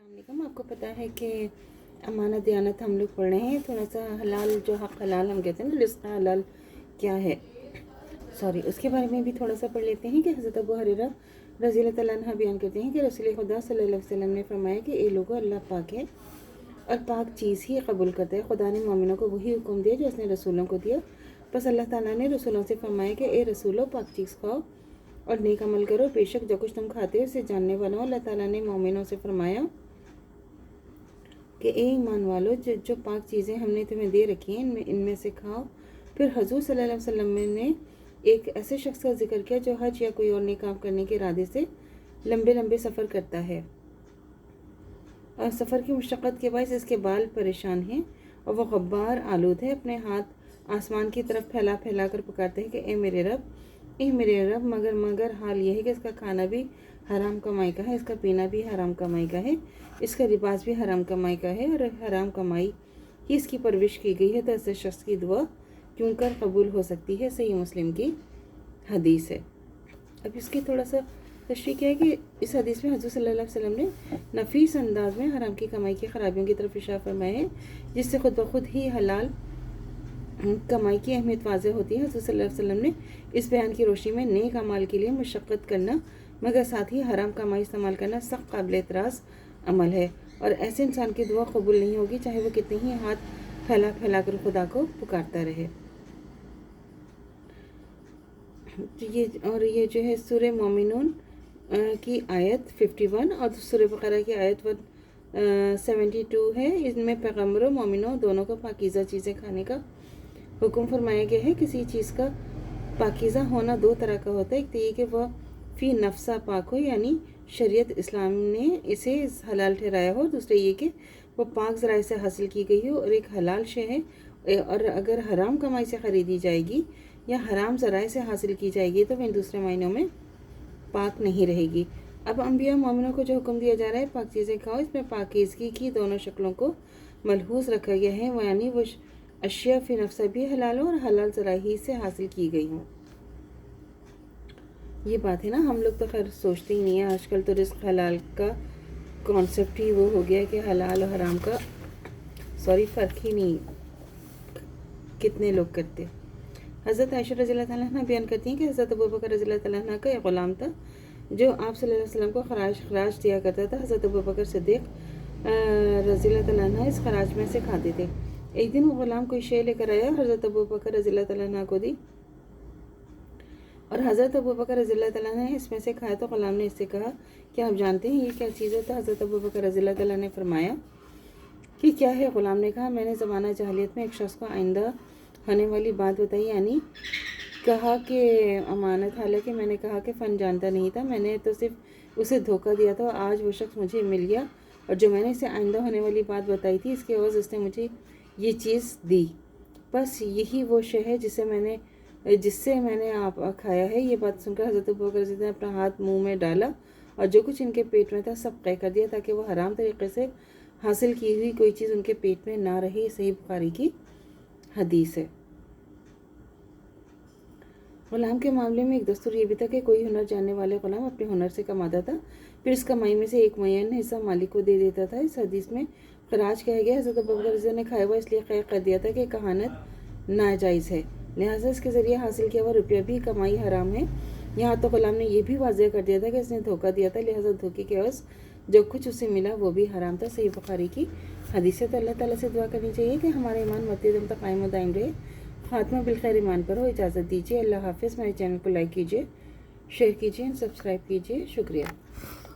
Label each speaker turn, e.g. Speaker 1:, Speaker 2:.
Speaker 1: अस्सलाम वालेकुम। आपको पता है कि अमानत दियानत हम लोग पढ़ रहे हैं। थोड़ा सा हलाल जो हक़ हलाल हम कहते हैं ना, रिज़्क़ हलाल क्या है, उसके बारे में भी थोड़ा सा पढ़ लेते हैं कि हज़रत अबू हुरैरा रज़ी अल्लाह तआला अन्हु बयान करते हैं कि रसूल खुदा सल्लल्लाहु अलैहि वसल्लम ने फरमाया कि ए लोगों, अल्लाह पाक है और पाक चीज़ ही कबूल करता है। खुदा ने मोमिनों को वही हुक्म दिया जो उसने रसूलों को दिया। बस अल्लाह ताला ने रसूलों से फरमाया कि ए रसूलो, पाक चीज़ खाओ और नेक अमल करो, बेशक जो कुछ तुम खाते हो इसे जानने वाला हो। अल्लाह ताला ने मोमिनों से फरमाया कि ए ईमान वालो, जो पाक चीज़ें हमने तुम्हें दे रखी हैं इनमें से खाओ। फिर हजूर सल्लल्लाहु अलैहि वसल्लम ने एक ऐसे शख्स का जिक्र किया जो हज या कोई और नेक काम करने के इरादे से लंबे लंबे सफ़र करता है और सफ़र की मुशक्क़त के बायस इसके बाल परेशान हैं और वह गब्बार आलूद है। अपने हाथ आसमान की तरफ फैला फैला कर पुकारते हैं कि ए मेरे रब, मगर हाल यह है कि इसका खाना भी हराम कमाई का है, इसका पीना भी हराम कमाई का है, इसका लिबास भी हराम कमाई का है और हराम कमाई ही इसकी परवरिश की गई है। तो ऐसे शख्स की दुआ क्यों कर कबूल हो सकती है। सही मुस्लिम की हदीस है। अब इसकी थोड़ा सा तशरीह क्या है कि इस हदीस में हज़रत सल्लल्लाहु अलैहि वसल्लम ने नफीस अंदाज में हराम की कमाई की खराबियों की तरफ इशारा फरमाया है, जिससे खुद ब खुद ही हलाल कमाई की अहमियत वाज़ेह होती है। हज़रत सल्लल्लाहु अलैहि वसल्लम ने इस बयान की रोशनी में नेक अमाल के लिए मुशक्क़त करना मगर साथ ही हराम कमाई इस्तेमाल करना सख्त काबिल एतराज़ अमल है और ऐसे इंसान की दुआ कबूल नहीं होगी, चाहे वो कितने ही हाथ फैला फैला कर खुदा को पुकारता रहे। ये जो है सूरह मोमिनून की आयत 51 और सूरह बकरा की आयत 72 है। इनमें पैगम्बरों मोमिनों दोनों को पाकीज़ा चीज़ें खाने का हुक्म फरमाया गया है। किसी चीज़ का पाकीज़ा होना दो तरह का होता है। एक तो ये कि वह फ़ी नफ्सा पाक हो, यानी शरीयत इस्लाम ने इसे हलाल ठहराया हो। दूसरा ये कि वह पाक ज़राए से हासिल की गई हो और एक हलाल शे है और अगर हराम कमाई से ख़रीदी जाएगी या हराम ज़राए से हासिल की जाएगी तो वह दूसरे मायनों में पाक नहीं रहेगी। अब अंबिया मोमिनों को जो हुक्म दिया जा रहा है पाक चीज़ें खाओ, इसमें पाकीज़गी की दोनों शक्लों को मलहूज़ रखा गया है, यानी वो अशिया फ़ी नफ्सा भी हलाल हो और हलाल ज़राए ही से हासिल की गई हों। ये बात है ना, हम लोग तो खैर सोचते ही नहीं है। आजकल तो रिज़्क़ हलाल का कॉन्सेप्ट ही वो हो गया है कि हलाल और हराम का फ़र्क ही नहीं कितने लोग करते। हज़रत आयशा रज़ी अल्लाह तआला अन्हा बयान करती हैं कि हज़रत अबू बकर रज़ी अल्लाह तआला अन्हा का एक ग़ुलाम था जो आप सल्लल्लाहु अलैहि वसल्लम को खराज दिया करता था। हज़रत अबू बकर सिद्दीक़ रज़ी अल्लाह तआला अन्हा इस खराज में से खाते थे। एक दिन वो ग़ुलाम कोई शे लेकर आया, हज़रत अबू बकर रज़ी अल्लाह तआला अन्हा को दी और हज़रत अबू बकर रज़ी अल्लाह तआला ने इसमें से खाया तो ग़ुलाम ने इससे कहा कि आप जानते हैं ये क्या चीज़ है। तो हज़रत अबू बकर रज़ी अल्लाह तआला ने फरमाया कि क्या है। ग़ुलाम ने कहा, मैंने ज़माना जाहिलियत में एक शख्स को आइंदा होने वाली बात बताई, यानी कहा कि अमानत, हालांकि मैंने कहा कि फ़न जानता नहीं था, मैंने तो सिर्फ उसे धोखा दिया था। आज वो शख्स मुझे मिल गया और जो मैंने इसे आइंदा होने वाली बात बताई थी इसके एवज़ उसने मुझे ये चीज़ दी। बस यही वो शे है जिससे मैंने आप खाया है। ये बात सुनकर हज़रत अबू बकर ने अपना हाथ मुंह में डाला और जो कुछ इनके पेट में था सब क़य कर दिया ताकि वो हराम तरीक़े से हासिल की हुई कोई चीज़ उनके पेट में ना रहे। सही बुखारी की हदीस है। ग़ुलाम के मामले में एक दस्तूर ये भी था कि कोई हुनर जानने वाले ग़ुलाम अपने हुनर से कमाता था, फिर इस कमाई में से एक मुय्यन हिस्सा मालिक को दे देता था। इस हदीस में खराज कहा गया। हज़रत अबू बकर ने खाया हुआ इसलिए क़य कर दिया था कि कहानत नाजायज़ है, लिहाजा इसके ज़रिए हासिल किया हुआ रुपया भी कमाई हराम है। यहाँ तो ग़ुलाम ने यह भी वाज़ेह कर दिया था कि इसने धोखा दिया था, लिहाजा धोखे के एवज़ जो कुछ उसे मिला वो भी हराम था। सही बुखारी की हदीस है। तो अल्लाह ताला से दुआ करनी चाहिए कि हमारा ईमान मरते दम तक कायम व दायम रहे, ख़ात्मा बिलखैर ईमान पर हो। इजाज़त दीजिए। अल्लाह हाफ़िज़। मेरे चैनल को लाइक कीजिए, शेयर कीजिए, सब्सक्राइब कीजिए। शुक्रिया।